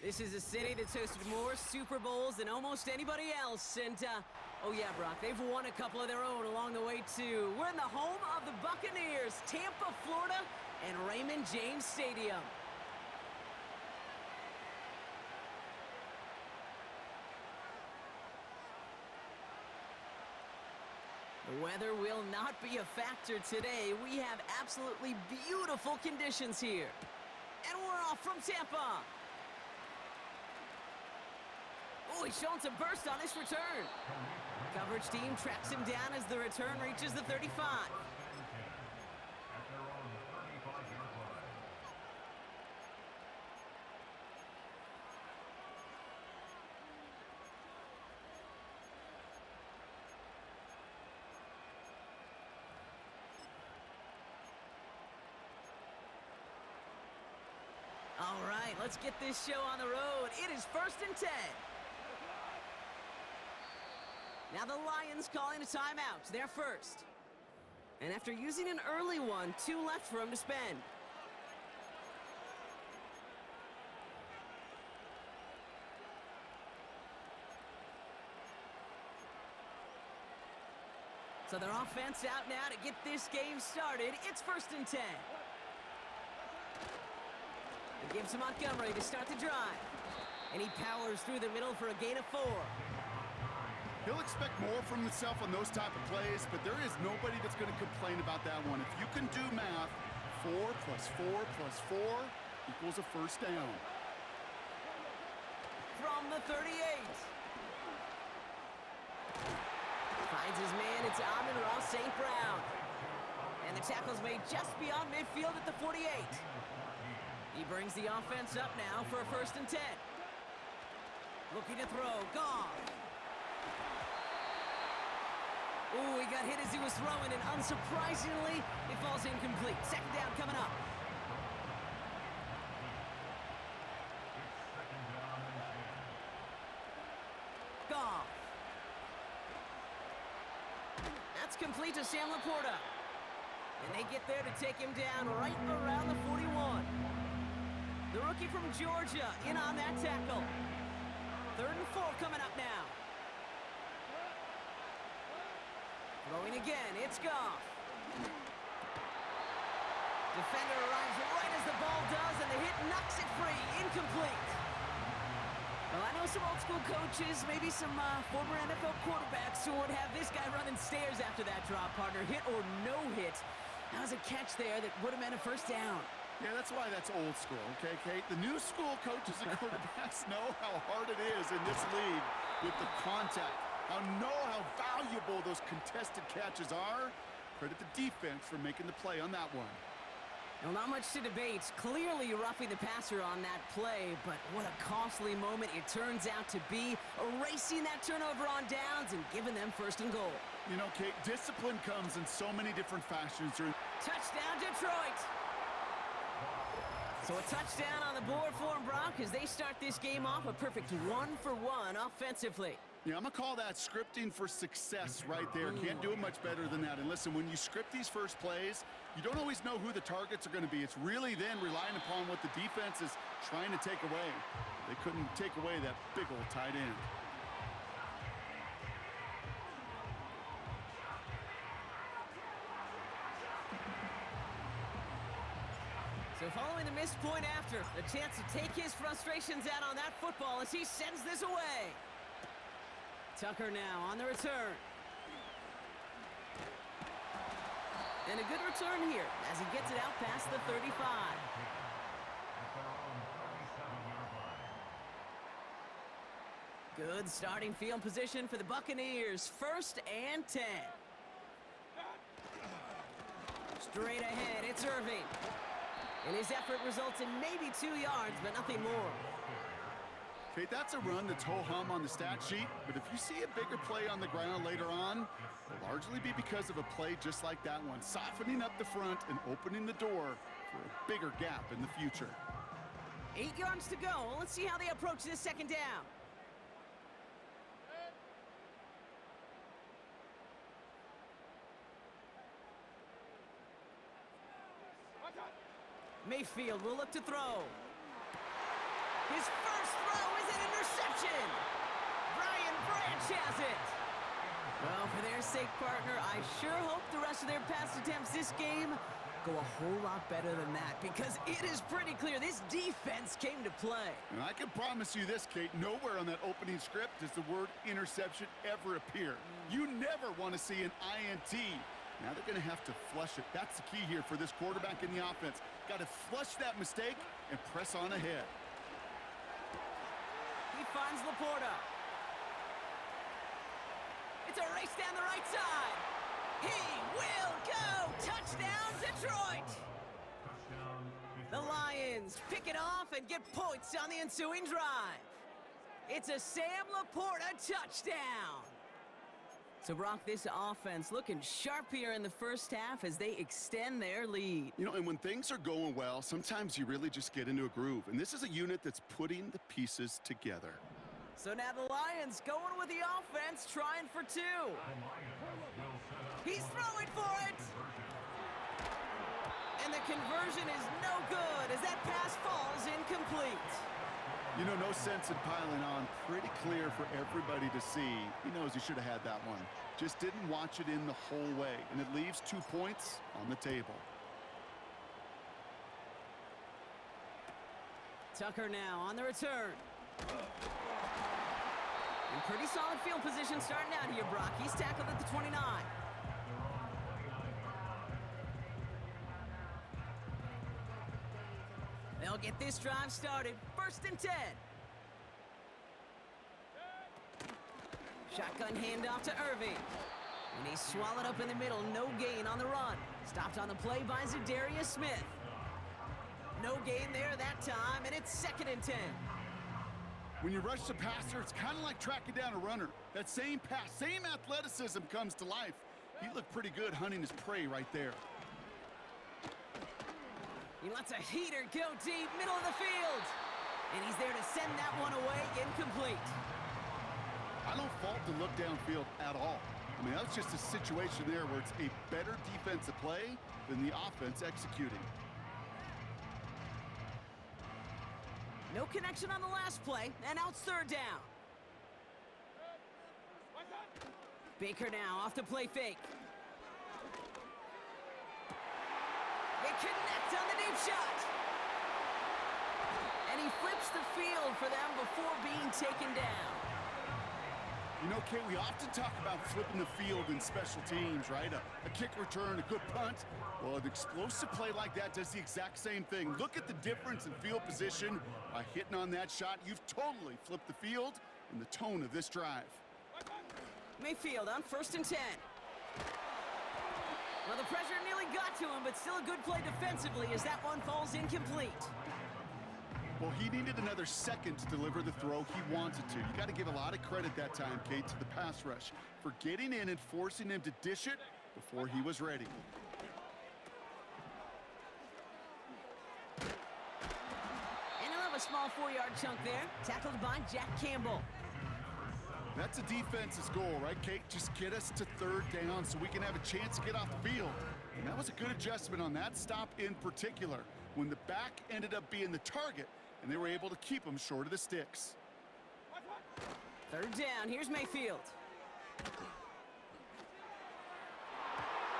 This is a city that's hosted more Super Bowls than almost anybody else. And, oh yeah, Brock, they've won a couple of their own along the way, too. We're in the home of the Buccaneers, Tampa, Florida, and Raymond James Stadium. The weather will not be a factor today. We have absolutely beautiful conditions here. And we're off from Tampa. Oh, he's showing some burst on this return. Coverage team tracks him down as the return reaches the 35. All right, let's get this show on the road. It is 1st and 10. Now the Lions calling a timeout. They're first. And after using an early one, 2 left for him to spend. So their offense out now to get this game started. It's 1st and 10. It gives to Montgomery to start the drive. And he powers through the middle for a gain of 4. He'll expect more from himself on those type of plays, but there is nobody that's going to complain about that one. If you can do math, 4 plus 4 plus 4 equals a first down. From the 38. Finds his man, it's Amon-Ra St. Brown. And the tackle's made just beyond midfield at the 48. He brings the offense up now for a 1st and 10. Looking to throw, Goff. Ooh, he got hit as he was throwing, and unsurprisingly, it falls incomplete. 2nd down coming up. Goff. That's complete to Sam Laporta. And they get there to take him down right around the 41. The rookie from Georgia in on that tackle. 3rd and 4 coming up now. Throwing again, it's Goff. Defender arrives right as the ball does, and the hit knocks it free. Incomplete. Well, I know some old school coaches, maybe some former NFL quarterbacks who would have this guy running stairs after that drop, partner. Hit or no hit. That was a catch there that would have meant a 1st down. Yeah, that's why that's old school, okay, Kate? The new school coaches and quarterbacks know how hard it is in this league with the contact. How valuable those contested catches are. Credit the defense for making the play on that one. Well, not much to debate. Clearly roughing the passer on that play, but what a costly moment it turns out to be, erasing that turnover on downs and giving them 1st and goal. You know, Kate, discipline comes in so many different fashions. Touchdown, Detroit! So a touchdown on the board for them, Brock, as they start this game off a perfect 1-for-1 offensively. Yeah, I'm going to call that scripting for success right there. Can't do it much better than that. And listen, when you script these first plays, you don't always know who the targets are going to be. It's really then relying upon what the defense is trying to take away. They couldn't take away that big old tight end. So following the missed point after, a chance to take his frustrations out on that football as he sends this away. Tucker now on the return. And a good return here as he gets it out past the 35. Good starting field position for the Buccaneers. 1st and 10. Straight ahead, it's Irving. And his effort results in maybe 2 yards, but nothing more. Okay, that's a run that's ho-hum on the stat sheet, but if you see a bigger play on the ground later on, it'll largely be because of a play just like that one, softening up the front and opening the door for a bigger gap in the future. 8 yards to go. Let's see how they approach this 2nd down. Mayfield will look to throw. His first throw is an interception. Brian Branch has it. Well, for their sake, partner, I sure hope the rest of their pass attempts this game go a whole lot better than that, because it is pretty clear this defense came to play. And I can promise you this, Kate, nowhere on that opening script does the word interception ever appear. You never want to see an INT. Now they're going to have to flush it. That's the key here for this quarterback in the offense. Got to flush that mistake and press on ahead. He finds Laporta. It's a race down the right side. He will go! Touchdown, Detroit! The Lions pick it off and get points on the ensuing drive. It's a Sam Laporta touchdown. So, Brock, this offense looking sharp here in the first half as they extend their lead. You know, and when things are going well, sometimes you really just get into a groove. And this is a unit that's putting the pieces together. So now the Lions going with the offense, trying for two. He's throwing for it. And the conversion is no good as that pass falls incomplete. You know, no sense in piling on. Pretty clear for everybody to see. He knows he should have had that one. Just didn't watch it in the whole way. And it leaves 2 points on the table. Tucker now on the return. In pretty solid field position starting out here, Brock. He's tackled at the 29. They'll get this drive started. 1st and 10. Shotgun handoff to Irving. And he's swallowed up in the middle. No gain on the run. Stopped on the play by Zadarius Smith. No gain there that time, and it's 2nd and 10. When you rush the passer, it's kind of like tracking down a runner. That same pass, same athleticism comes to life. He looked pretty good hunting his prey right there. He lets a heater go deep, middle of the field. And he's there to send that one away, incomplete. I don't fault the look downfield at all. I mean, that's just a situation there where it's a better defensive play than the offense executing. No connection on the last play, and now it's 3rd down. Baker now off the play fake. They connect on the deep shot. And he flips the field for them before being taken down. You know, Kate, we often talk about flipping the field in special teams, right? A kick return, a good punt. Well, an explosive play like that does the exact same thing. Look at the difference in field position. By hitting on that shot, you've totally flipped the field and the tone of this drive. Mayfield on 1st and 10. Well, the pressure nearly got to him, but still a good play defensively as that one falls incomplete. Well, he needed another second to deliver the throw he wanted to. You got to give a lot of credit that time, Kate, to the pass rush for getting in and forcing him to dish it before he was ready. And he'll have a small 4-yard chunk there, tackled by Jack Campbell. That's a defense's goal, right, Kate? Just get us to 3rd down so we can have a chance to get off the field. And that was a good adjustment on that stop in particular, when the back ended up being the target, and they were able to keep him short of the sticks. 3rd down, here's Mayfield.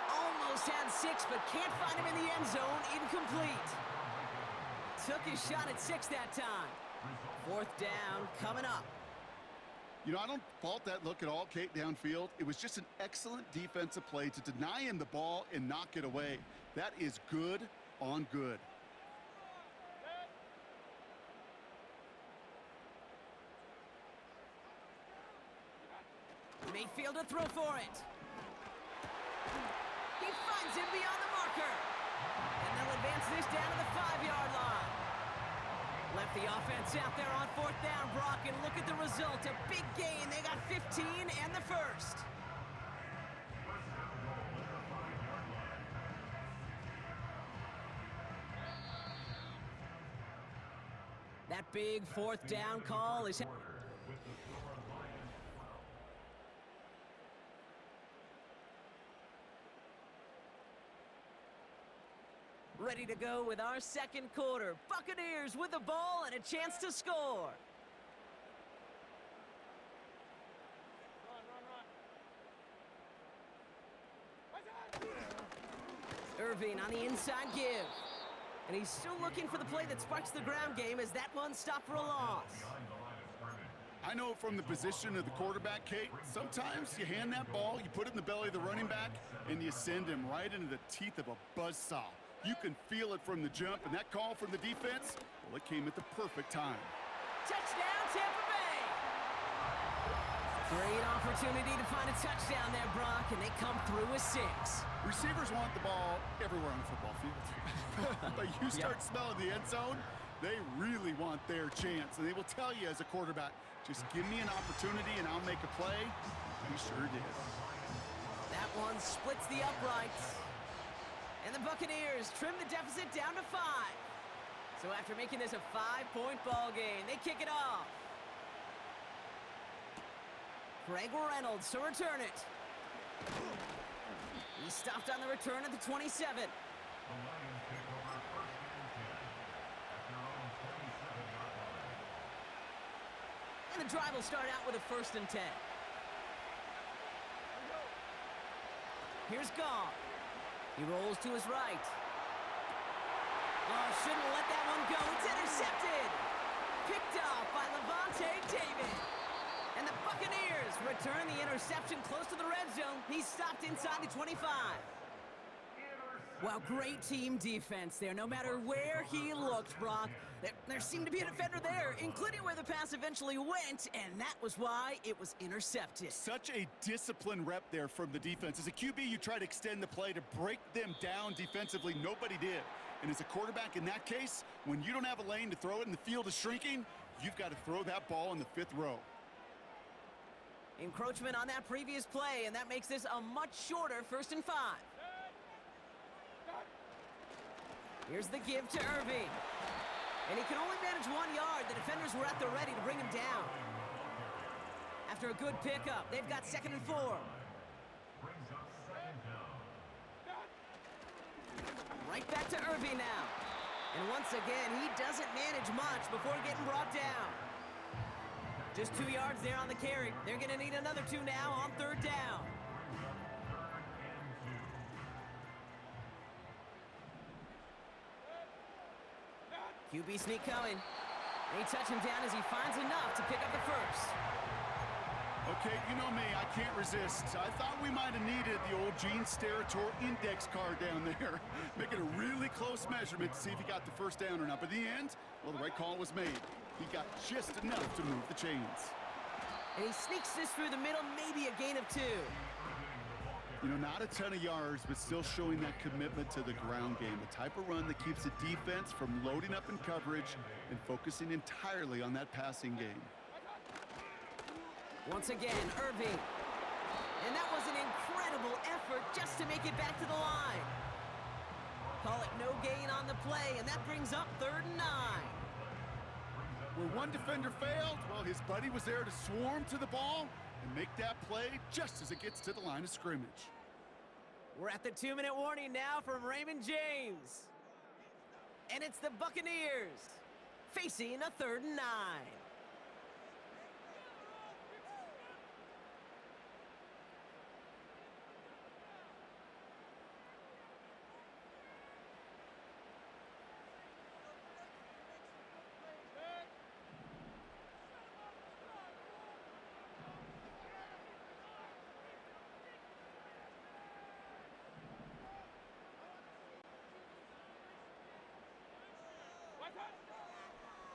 Almost had 6, but can't find him in the end zone, incomplete. Took his shot at 6 that time. 4th down, coming up. You know, I don't fault that look at all, Kate, downfield. It was just an excellent defensive play to deny him the ball and knock it away. That is good on good. Mayfield to throw for it. He finds him beyond the marker. And they'll advance this down to the 5-yard line. Left the offense out there on 4th down, Brock, and look at the result. A big gain. They got 15 and the 1st. That big 4th down call is... ready to go with our second quarter. Buccaneers with the ball and a chance to score. Irving on the inside give. And he's still looking for the play that sparks the ground game as that one stopped for a loss. I know from the position of the quarterback, Kate, sometimes you hand that ball, you put it in the belly of the running back, and you send him right into the teeth of a buzzsaw. You can feel it from the jump, and that call from the defense, well, it came at the perfect time. Touchdown, Tampa Bay! Great opportunity to find a touchdown there, Brock, and they come through with 6. Receivers want the ball everywhere on the football field. But you start smelling the end zone, they really want their chance. And they will tell you as a quarterback, just give me an opportunity and I'll make a play. He sure did. That one splits the uprights. And the Buccaneers trim the deficit down to 5. So after making this a 5-point ball game, they kick it off. Greg Reynolds to return it. He stopped on the return at the 27. And the drive will start out with a 1st and 10. Here's Goff. He rolls to his right. Oh, shouldn't let that one go. It's intercepted. Picked off by Levante David. And the Buccaneers return the interception close to the red zone. He's stopped inside the 25. Well, great team defense there. No matter where he looked, Brock, there seemed to be a defender there, including where the pass eventually went, and that was why it was intercepted. Such a disciplined rep there from the defense. As a QB, you try to extend the play to break them down defensively. Nobody did. And as a quarterback in that case, when you don't have a lane to throw it and the field is shrinking, you've got to throw that ball in the 5th row. Encroachment on that previous play, and that makes this a much shorter 1st and 5. Here's the give to Irving. And he can only manage 1 yard. The defenders were at the ready to bring him down. After a good pickup, they've got 2nd and 4. Right back to Irving now. And once again, he doesn't manage much before getting brought down. Just 2 yards there on the carry. They're going to need another 2 now on 3rd down. QB sneak coming. They touch him down as he finds enough to pick up the 1st. Okay, you know me, I can't resist. I thought we might have needed the old Gene Steratore index card down there. Making a really close measurement to see if he got the 1st down or not. But in the end, well, the right call was made. He got just enough to move the chains. And he sneaks this through the middle, maybe a gain of 2. You know, not a ton of yards, but still showing that commitment to the ground game. The type of run that keeps the defense from loading up in coverage and focusing entirely on that passing game. Once again, Irving. And that was an incredible effort just to make it back to the line. Call it no gain on the play, and that brings up 3rd and 9. Where one defender failed, well, his buddy was there to swarm to the ball and make that play just as it gets to the line of scrimmage. We're at the 2-minute warning now from Raymond James. And it's the Buccaneers facing a 3rd and 9.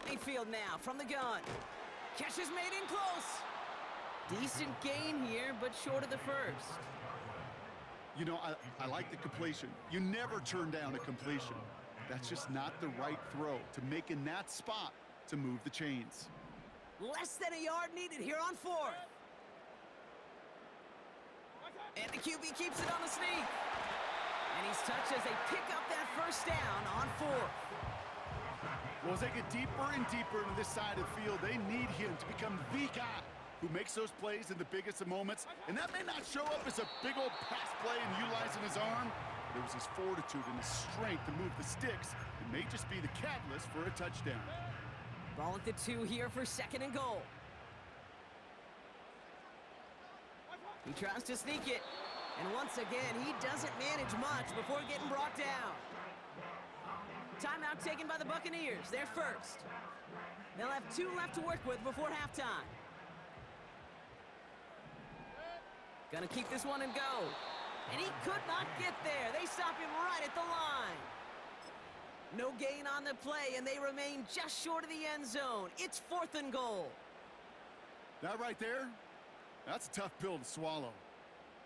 Mayfield now from the gun. Catch is made in close. Decent gain here, but short of the 1st. You know, I like the completion. You never turn down a completion. That's just not the right throw to make in that spot to move the chains. Less than a yard needed here on 4th. And the QB keeps it on the sneak. And he's touched as they pick up that 1st down on 4th. Well, as they get deeper and deeper into this side of the field, they need him to become the guy who makes those plays in the biggest of moments. And that may not show up as a big old pass play and utilizing his arm, but it was his fortitude and his strength to move the sticks. It may just be the catalyst for a touchdown. Ball at the 2 here for 2nd and goal. He tries to sneak it. And once again, he doesn't manage much before getting brought down. Timeout taken by the Buccaneers. They're first. They'll have 2 left to work with before halftime. Gonna keep this one and go. And he could not get there. They stop him right at the line. No gain on the play, and they remain just short of the end zone. It's 4th and goal. That right there, that's a tough pill to swallow.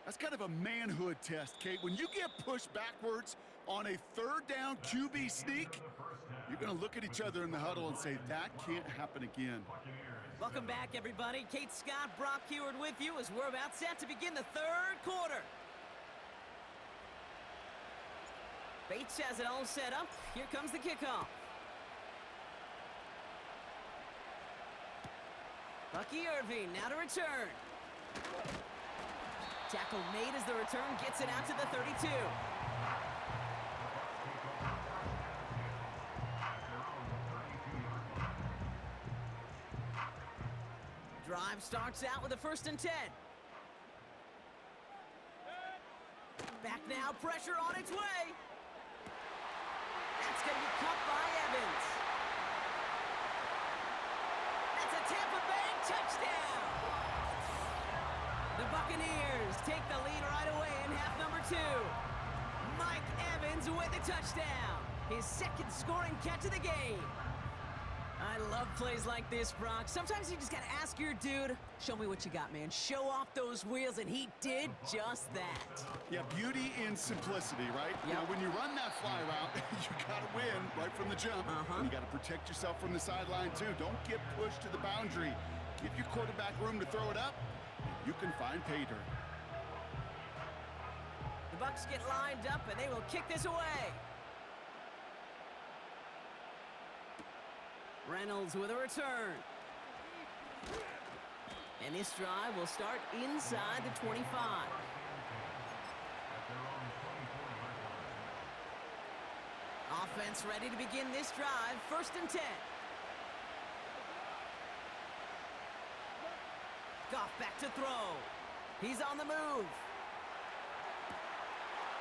That's kind of a manhood test, Kate. When you get pushed backwards on a 3rd down QB sneak, you're going to look at each other in the huddle and say, that can't happen again. Welcome back, everybody. Kate Scott, Brock Heward with you as we're about set to begin the 3rd quarter. Bates has it all set up. Here comes the kickoff. Bucky Irving now to return. Tackle made as the return gets it out to the 32. Drive starts out with a 1st and 10. Back now, pressure on its way. That's going to be cut by Evans. That's a Tampa Bay touchdown. The Buccaneers take the lead right away in half number 2. Mike Evans with a touchdown. His 2nd scoring catch of the game. I love plays like this, Brock. Sometimes you just got to ask your dude, show me what you got, man. Show off those wheels, and he did just that. Yeah, beauty in simplicity, right? Yep. Now, when you run that fly route, you got to win right from the jump. And you got to protect yourself from the sideline, too. Don't get pushed to the boundary. Give your quarterback room to throw it up. You can find pay dirt. The Bucs get lined up, and they will kick this away. Reynolds with a return. And this drive will start inside the 25. Offense ready to begin this drive. 1st and 10. Goff back to throw. He's on the move.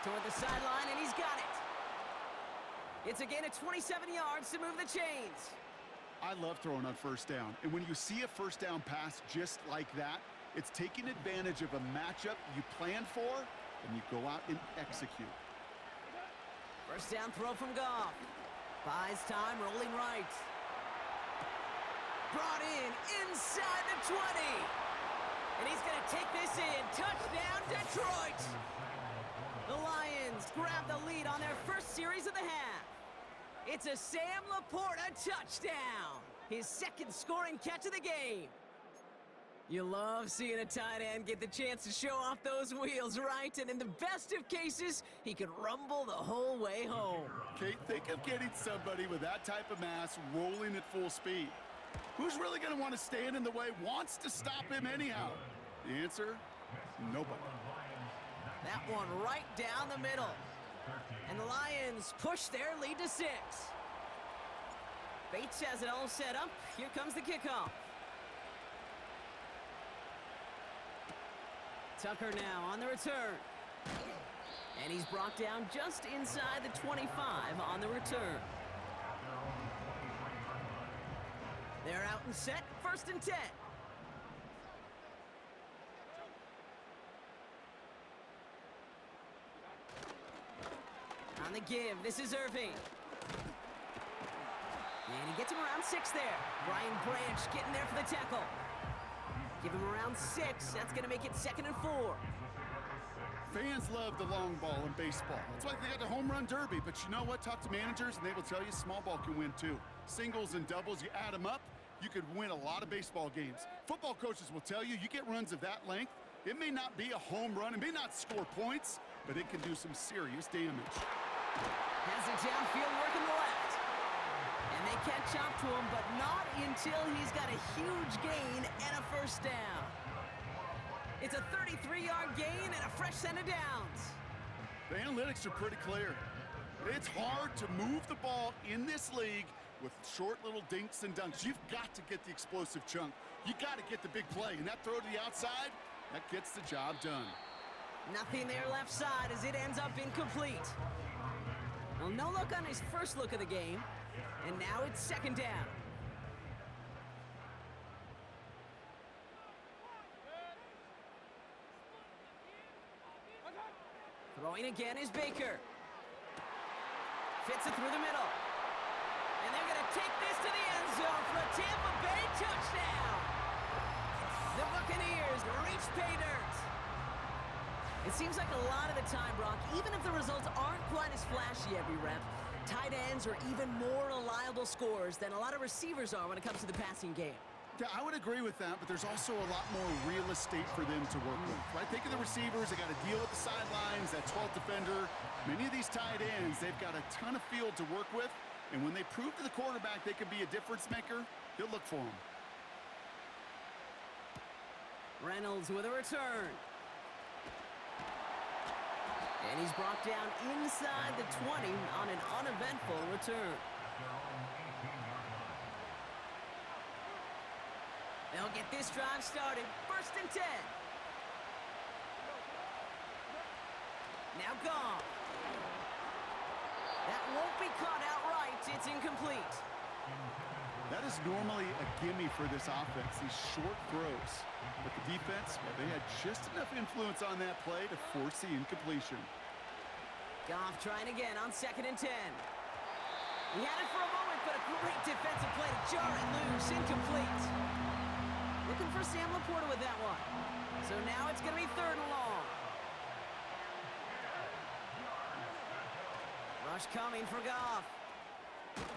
Toward the sideline, and he's got it. It's a gain of 27 yards to move the chains. I love throwing on 1st down. And when you see a 1st down pass just like that, it's taking advantage of a matchup you planned for, and you go out and execute. 1st down throw from Goff. Buys time, rolling right. Brought in inside the 20. And he's going to take this in. Touchdown, Detroit! The Lions grab the lead on their 1st series of the half. It's a Sam Laporta touchdown. His 2nd scoring catch of the game. You love seeing a tight end get the chance to show off those wheels, right? And in the best of cases, he could rumble the whole way home. Kate, think of getting somebody with that type of mass rolling at full speed. Who's really going to want to stand in the way, wants to stop him anyhow? The answer, nobody. That one right down the middle. And the Lions push their lead to 6. Bates has it all set up. Here comes the kickoff. Tucker now on the return. And he's brought down just inside the 25 on the return. They're out and set. 1st and 10. On the give, this is Irving. And he gets him around 6 there. Brian Branch getting there for the tackle. Give him around 6. That's going to make it 2nd and 4. Fans love the long ball in baseball. That's why they got the home run derby. But you know what? Talk to managers, and they will tell you small ball can win too. Singles and doubles, you add them up, you could win a lot of baseball games. Football coaches will tell you get runs of that length. It may not be a home run. It may not score points, but it can do some serious damage. Has it downfield working the left. And they catch up to him, but not until he's got a huge gain and a 1st down. It's a 33-yard gain and a fresh set of downs. The analytics are pretty clear. It's hard to move the ball in this league with short little dinks and dunks. You've got to get the explosive chunk. You got to get the big play. And that throw to the outside, that gets the job done. Nothing there left side as it ends up incomplete. Well, no look on his first look of the game. And now it's second down. Throwing again is Baker. Fits it through the middle. And they're going to take this to the end zone for a Tampa Bay touchdown. The Buccaneers reach pay dirt. It seems like a lot of the time, Brock, even if the results aren't quite as flashy every rep, tight ends are even more reliable scorers than a lot of receivers are when it comes to the passing game. Yeah, I would agree with that, but there's also a lot more real estate for them to work with, right? Think of the receivers. They got to deal with the sidelines, that 12th defender. Many of these tight ends, they've got a ton of field to work with, and when they prove to the quarterback they can be a difference maker, he'll look for them. Reynolds with a return. And he's brought down inside the 20 on an uneventful return. They'll get this drive started. First and 10. Now gone. That won't be caught outright. It's incomplete. That is normally a gimme for this offense, these short throws. But the defense, well, they had just enough influence on that play to force the incompletion. Goff trying again on second and 10. He had it for a moment, but a great defensive play to jar it loose. Incomplete. Looking for Sam Laporta with that one. So now it's going to be third and long. Rush coming for Goff.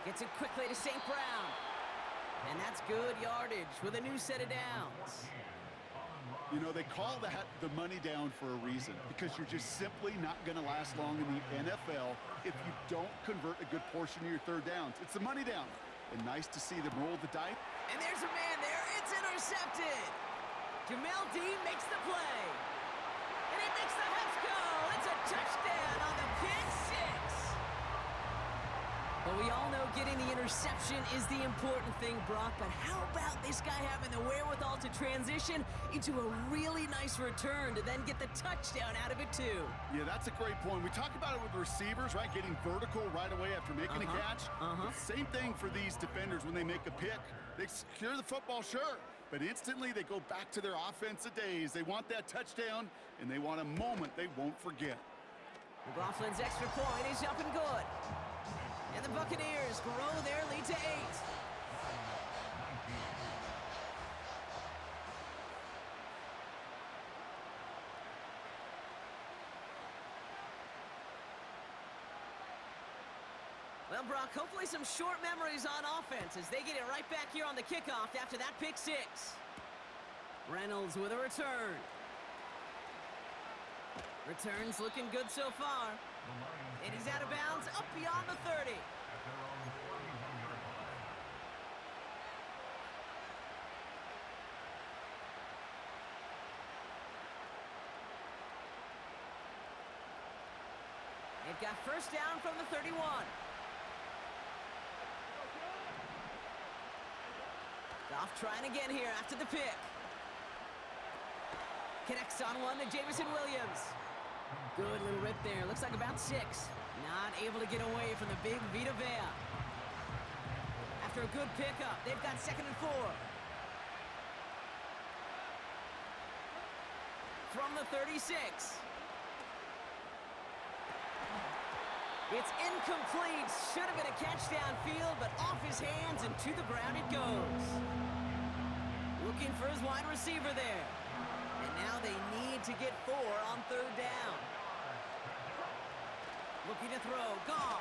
Gets it quickly to St. Brown. And that's good yardage with a new set of downs. You know, they call that the money down for a reason, because you're just simply not going to last long in the NFL if you don't convert a good portion of your third downs. It's the money down. And nice to see them roll the dice. And there's a man there. It's intercepted. Jamel Dean makes the play. And he makes the Heffs go. It's a touchdown on the pick six. But we all know getting the interception is the important thing, Brock. But how about this guy having the wherewithal to transition into a really nice return to then get the touchdown out of it, too? Yeah, that's a great point. We talk about it with receivers, right? Getting vertical right away after making a catch. Same thing for these defenders when they make a pick. They secure the football, sure, but instantly they go back to their offensive days. They want that touchdown, and they want a moment they won't forget. McLaughlin's extra point is up and good. And the Buccaneers grow their lead to 8. Well, Brock, hopefully some short memories on offense as they get it right back here on the kickoff after that pick six. Reynolds with a return. Return's looking good so far. And he's out of bounds up beyond the 30. They've got first down from the 31. Goff trying again here after the pick. Connects on one to Jameson Williams. Good little rip there. Looks like about 6. Not able to get away from the big Vita Vea. After a good pickup, they've got second and 4. From the 36. It's incomplete. Should have been a catch downfield, but off his hands and to the ground it goes. Looking for his wide receiver there. And now they need to get 4 on third down. Looking to throw. Goff.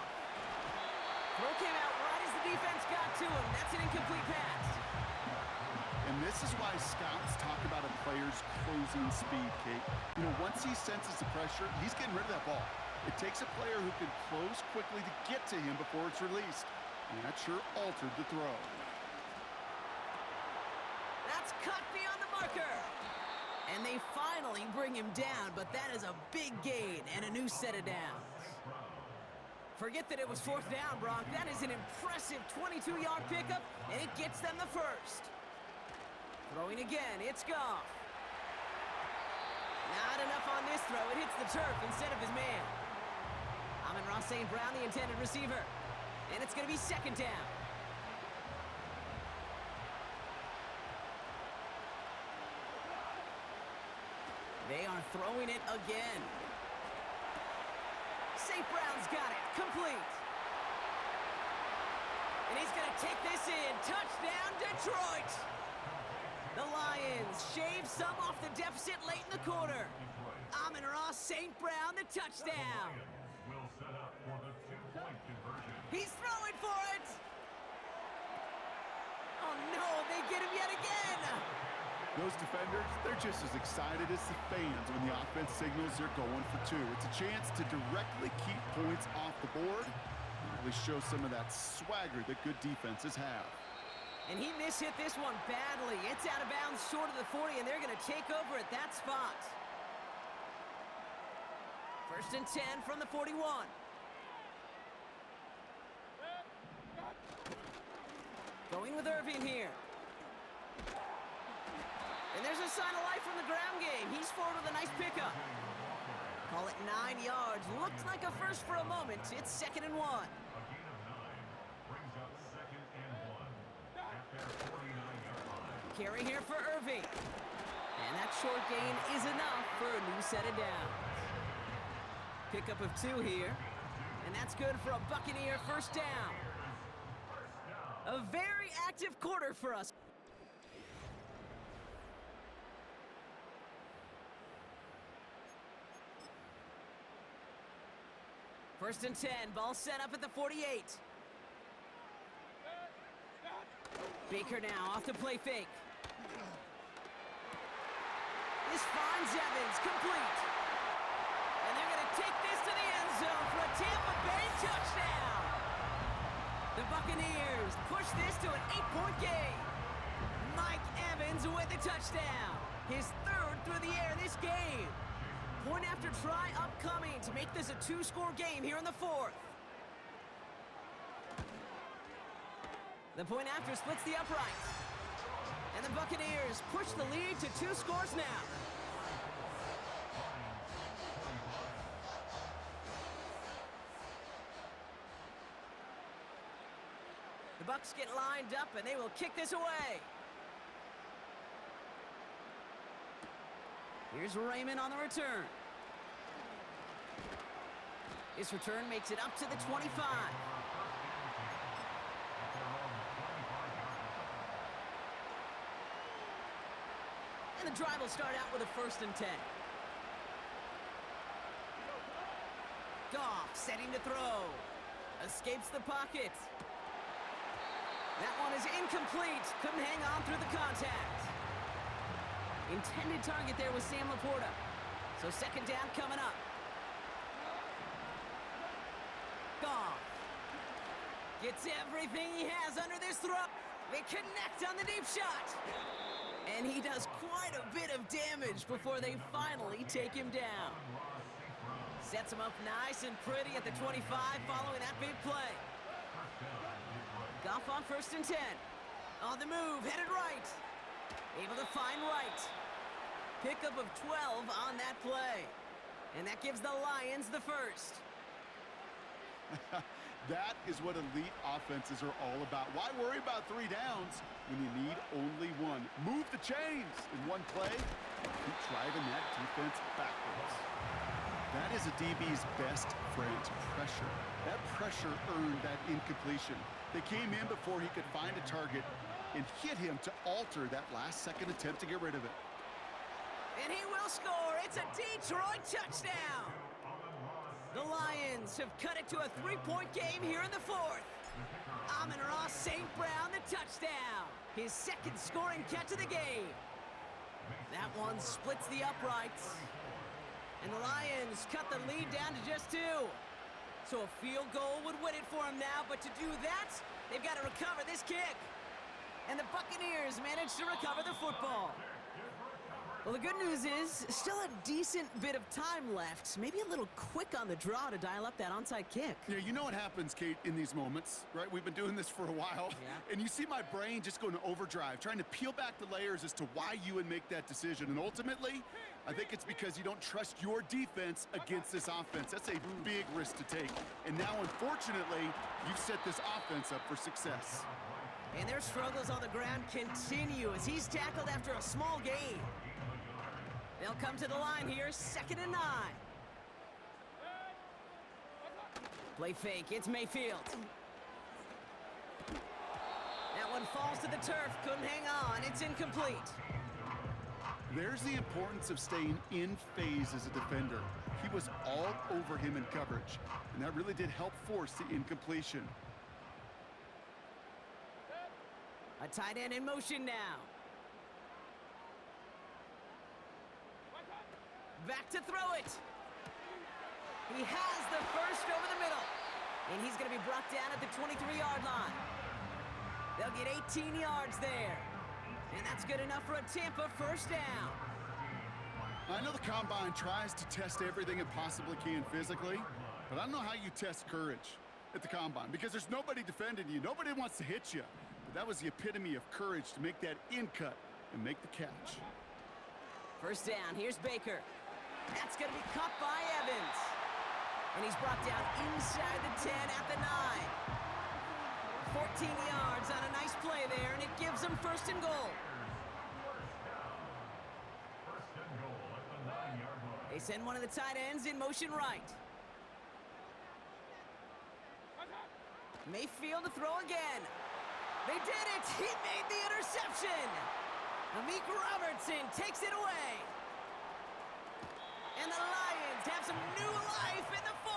Throw came out right as the defense got to him. That's an incomplete pass. And this is why scouts talk about a player's closing speed, Kate. You know, once he senses the pressure, he's getting rid of that ball. It takes a player who can close quickly to get to him before it's released. And that sure altered the throw. That's cut beyond the marker. And they finally barely bring him down, but that is a big gain and a new set of downs. Forget that it was fourth down, Brock. That is an impressive 22-yard pickup, and it gets them the first. Throwing again, it's Goff. Not enough on this throw. It hits the turf instead of his man. Amon-Ra St. Brown, the intended receiver. And it's going to be second down. They are throwing it again. St. Brown's got it. Complete. And he's going to take this in. Touchdown, Detroit. The Lions shave some off the deficit late in the quarter. Amon-Ra St. Brown, the touchdown. He's throwing for it. Oh, no, they get him yet again. Those defenders, they're just as excited as the fans when the offense signals they're going for two. It's a chance to directly keep points off the board and really show some of that swagger that good defenses have. And he mishit this one badly. It's out of bounds short of the 40, and they're going to take over at that spot. First and 10 from the 41. Going with Irving here. And there's a sign of life from the ground game. He's forward with a nice pickup. Call it 9 yards. Looked like a first for a moment. It's second and 1. Carry here for Irving. And that short gain is enough for a new set of downs. Pickup of 2 here. And that's good for a Buccaneer first down. A very active quarter for us. First and 10, ball set up at the 48. Baker now off the play fake. This finds Evans, complete. And they're going to take this to the end zone for a Tampa Bay touchdown. The Buccaneers push this to an 8-point game. Mike Evans with the touchdown. His third through the air this game. Point after try upcoming to make this a 2-score game here in the 4th. The point after splits the uprights. And the Buccaneers push the lead to 2 scores now. The Bucs get lined up and they will kick this away. Here's Raymond on the return. His return makes it up to the 25. And the drive will start out with a first and 10. Goff setting to throw. Escapes the pocket. That one is incomplete. Couldn't hang on through the contact. Intended target there was Sam Laporta. So second down coming up. Goff gets everything he has under this throw. They connect on the deep shot. And he does quite a bit of damage before they finally take him down. Sets him up nice and pretty at the 25 following that big play. Goff on first and 10. On the move, headed right. Able to find right. Pickup of 12 on that play. And that gives the Lions the first. That is what elite offenses are all about. Why worry about 3 downs when you need only 1? Move the chains in one play. Keep driving that defense backwards. That is a DB's best friend, pressure. That pressure earned that incompletion. They came in before he could find a target and hit him to alter that last-second attempt to get rid of it. And he will score. It's a Detroit touchdown. The Lions have cut it to a 3-point game here in the 4th. Amon-Ra St. Brown, the touchdown. His second scoring catch of the game. That one splits the uprights. And the Lions cut the lead down to just 2. So a field goal would win it for them now, but to do that, they've got to recover this kick. And the Buccaneers managed to recover the football. Well, the good news is, still a decent bit of time left. Maybe a little quick on the draw to dial up that onside kick. Yeah, you know what happens, Kate, in these moments, right? We've been doing this for a while. Yeah. And you see my brain just going to overdrive, trying to peel back the layers as to why you would make that decision. And ultimately, I think it's because you don't trust your defense against this offense. That's a big risk to take. And now, unfortunately, you've set this offense up for success. And their struggles on the ground continue as he's tackled after a small gain. They'll come to the line here, 2nd and 9. Play fake, it's Mayfield. That one falls to the turf, couldn't hang on, it's incomplete. There's the importance of staying in phase as a defender. He was all over him in coverage, and that really did help force the incompletion. A tight end in motion now. Back to throw it. He has the first over the middle. And he's going to be brought down at the 23-yard line. They'll get 18 yards there. And that's good enough for a Tampa first down. I know the Combine tries to test everything it possibly can physically, but I don't know how you test courage at the Combine because there's nobody defending you. Nobody wants to hit you. But that was the epitome of courage to make that in cut and make the catch. First down, here's Baker. That's going to be caught by Evans. And he's brought down inside the 10 at the 9. 14 yards on a nice play there, and it gives them first and goal. They send one of the tight ends in motion right. Mayfield to throw again. They did it! He made the interception! Amik Robertson takes it away. And the Lions have some new life in the 4th.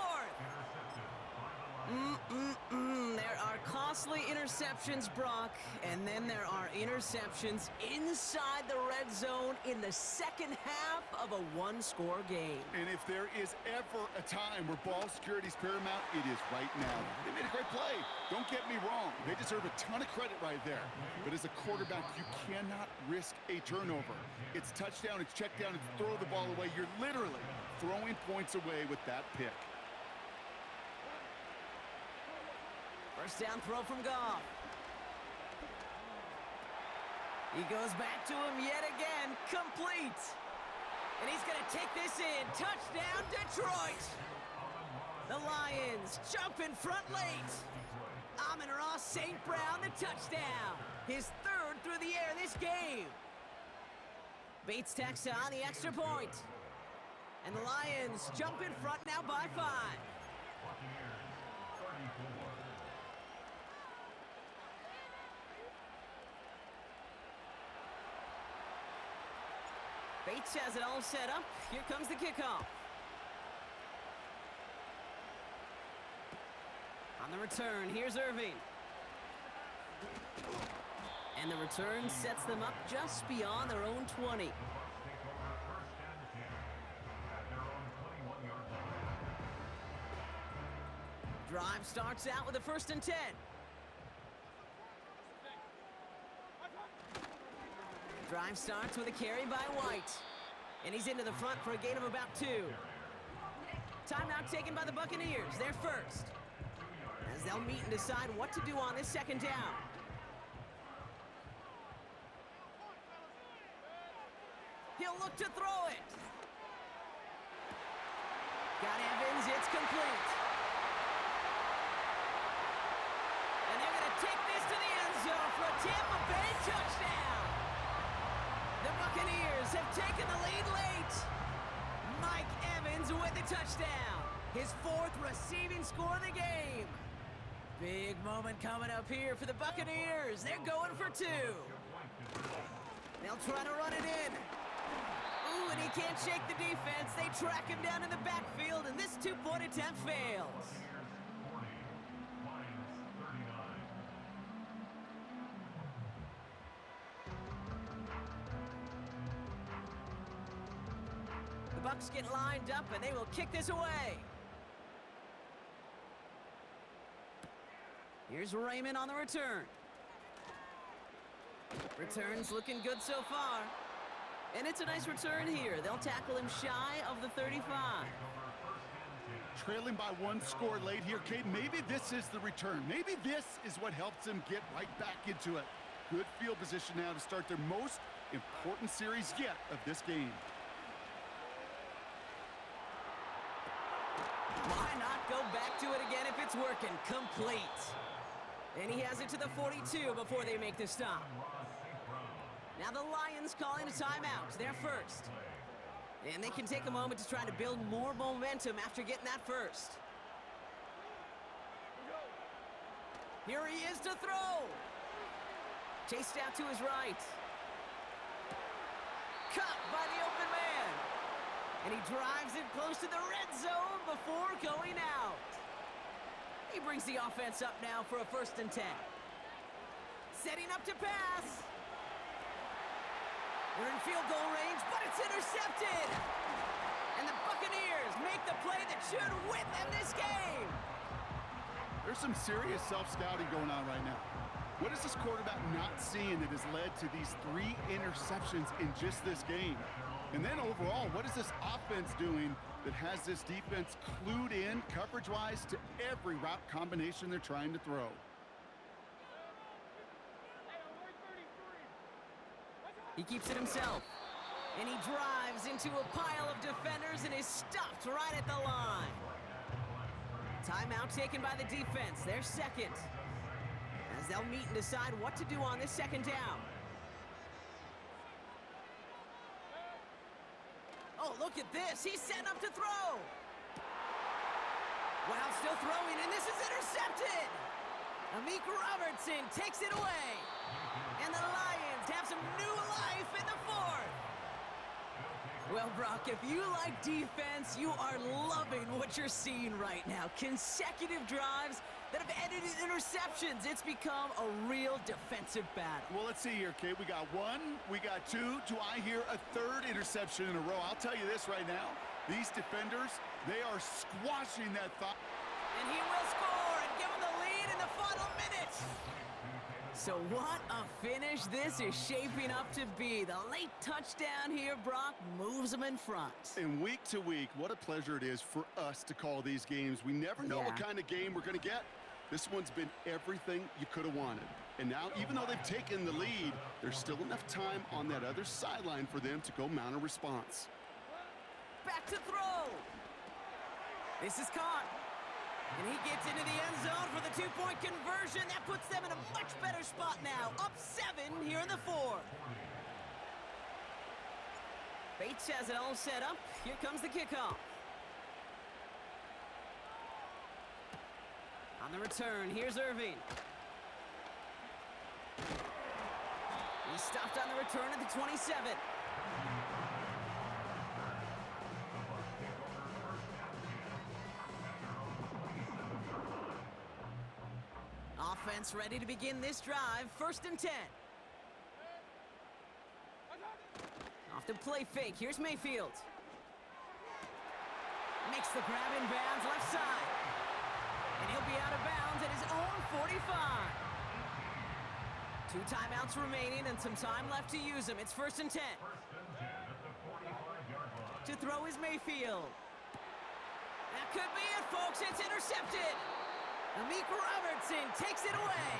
There are costly interceptions, Brock, and then there are interceptions inside the red zone in the second half of a one-score game. And if there is ever a time where ball security is paramount, it is right now. They made a great play. Don't get me wrong. They deserve a ton of credit right there. But as a quarterback, you cannot risk a turnover. It's touchdown, it's check down, it's throw the ball away. You're literally throwing points away with that pick. First down throw from Goff. He goes back to him yet again, complete. And he's gonna take this in, touchdown Detroit. The Lions jump in front late. Amon-Ra St. Brown the touchdown. His 3rd through the air this game. Bates tacks on the extra point. And the Lions jump in front now by 5. Bates has it all set up. Here comes the kickoff. On the return, here's Irving. And the return sets them up just beyond their own 20. Drive starts out with a 1st and 10. Drive starts with a carry by White. And he's into the front for a gain of about 2. Timeout taken by the Buccaneers. They're first. As they'll meet and decide what to do on this 2nd down. He'll look to throw it. Got Evans, it's complete. And they're going to take this to the end zone for a Tampa Bay touchdown. The Buccaneers have taken the lead late. Mike Evans with the touchdown. His 4th receiving score of the game. Big moment coming up here for the Buccaneers. They're going for 2. They'll try to run it in. Ooh, and he can't shake the defense. They track him down in the backfield, and this 2-point attempt fails. The Bucs get lined up, and they will kick this away. Here's Raymond on the return. Returns looking good so far. And it's a nice return here. They'll tackle him shy of the 35. Trailing by one score late here, Kate. Maybe this is the return. Maybe this is what helps them get right back into it. Good field position now to start their most important series yet of this game. Why not go back to it again if it's working? Complete. And he has it to the 42 before they make the stop. Now the Lions calling a timeout. They're first. And they can take a moment to try to build more momentum after getting that first. Here he is to throw. Chased out to his right. Caught by the open man. And he drives it close to the red zone before going out. He brings the offense up now for a 1st and 10. Setting up to pass. We're in field goal range, but it's intercepted. And the Buccaneers make the play that should win them this game. There's some serious self-scouting going on right now. What is this quarterback not seeing that has led to these 3 interceptions in just this game? And then overall, what is this offense doing that has this defense clued in coverage-wise to every route combination they're trying to throw? He keeps it himself. And he drives into a pile of defenders and is stopped right at the line. Timeout taken by the defense. They're second. As they'll meet and decide what to do on this 2nd down. Oh, look at this. He's setting up to throw. Wow, still throwing, and this is intercepted. Amik Robertson takes it away. And the Lions have some new life in the 4th. Well, Brock, if you like defense, you are loving what you're seeing right now. Consecutive drives that have ended in interceptions. It's become a real defensive battle. Well, let's see here, Kate. We got 1, we got 2. Do I hear a 3rd interception in a row? I'll tell you this right now. These defenders, they are squashing that thought. And he will score and give them the lead in the final minute. So what a finish this is shaping up to be. The late touchdown here, Brock, moves them in front. And week to week, what a pleasure it is for us to call these games. We never know what kind of game we're going to get. This one's been everything you could have wanted. And now, even though they've taken the lead, there's still enough time on that other sideline for them to go mount a response. Back to throw. This is caught. And he gets into the end zone for the 2-point conversion. That puts them in a much better spot now. Up 7 here in the 4th. Bates has it all set up. Here comes the kickoff. On the return, here's Irving. He's stopped on the return at the 27. Offense ready to begin this drive. 1st and 10. Off the play fake. Here's Mayfield. Makes the grab in bounds left side. And he'll be out of bounds at his own 45. 2 timeouts remaining and some time left to use them. It's 1st and 10. To throw is Mayfield. That could be it, folks. It's intercepted. Amik Robertson takes it away.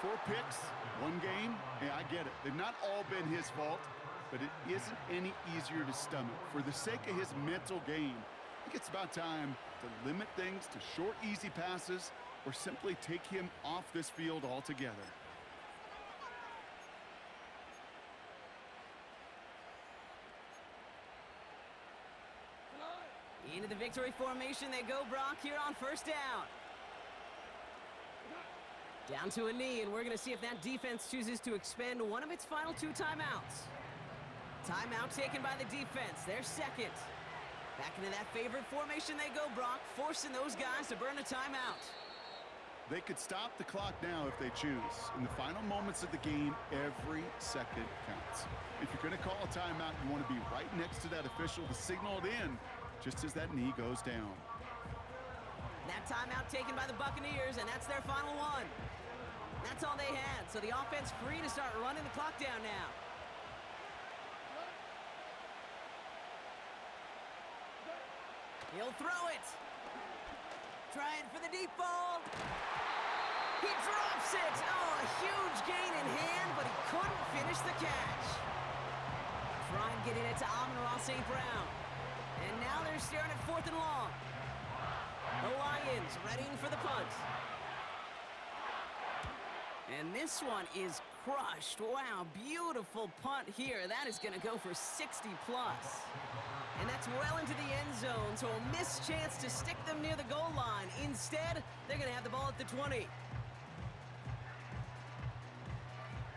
4 picks, 1 game. Yeah, I get it. They've not all been his fault, but it isn't any easier to stomach. For the sake of his mental game, I think it's about time to limit things to short, easy passes or simply take him off this field altogether. Into the victory formation they go, Brock, here on 1st down. Down to a knee, and we're going to see if that defense chooses to expend one of its final 2 timeouts. Timeout taken by the defense. They're second. Back into that favorite formation they go, Brock, forcing those guys to burn a timeout. They could stop the clock now if they choose. In the final moments of the game, every second counts. If you're going to call a timeout, you want to be right next to that official to signal it in just as that knee goes down. That timeout taken by the Buccaneers, and that's their final one. That's all they had, so the offense free to start running the clock down now. He'll throw it. Trying for the deep ball. He drops it. Oh, a huge gain in hand, but he couldn't finish the catch. Trying getting it to Amon-Ra St. Brown. And now they're staring at 4th and long. The Lions readying for the punt. And this one is crushed. Wow, beautiful punt here. That is going to go for 60+. And that's well into the end zone, so a missed chance to stick them near the goal line. Instead, they're going to have the ball at the 20.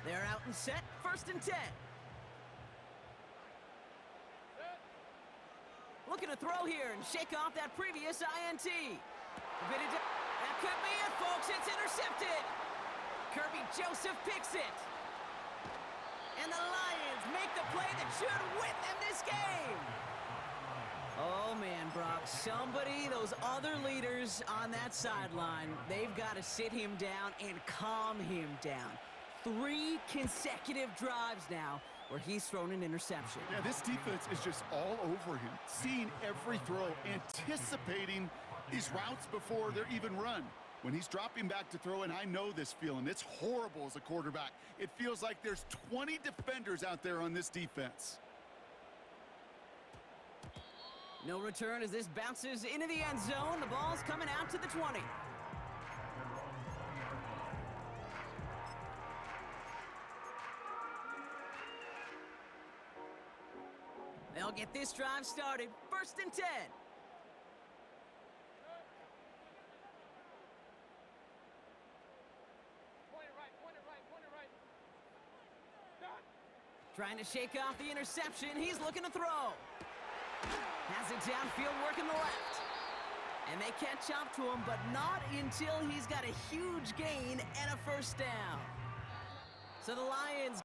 They're out and set, 1st and 10. Looking to throw here and shake off that previous INT. That could be it, folks. It's intercepted. Kirby Joseph picks it. And the Lions make the play that should win them this game. Oh, man, Brock, somebody, those other leaders on that sideline, they've got to sit him down and calm him down. 3 consecutive drives now where he's thrown an interception. Yeah, this defense is just all over him, seeing every throw, anticipating these routes before they're even run. When he's dropping back to throw, and I know this feeling, it's horrible as a quarterback. It feels like there's 20 defenders out there on this defense. No return as this bounces into the end zone. The ball's coming out to the 20. They'll get this drive started. 1st and 10. Trying to shake off the interception. He's looking to throw. Has it downfield, working the left. And they catch up to him, but not until he's got a huge gain and a 1st down. So the Lions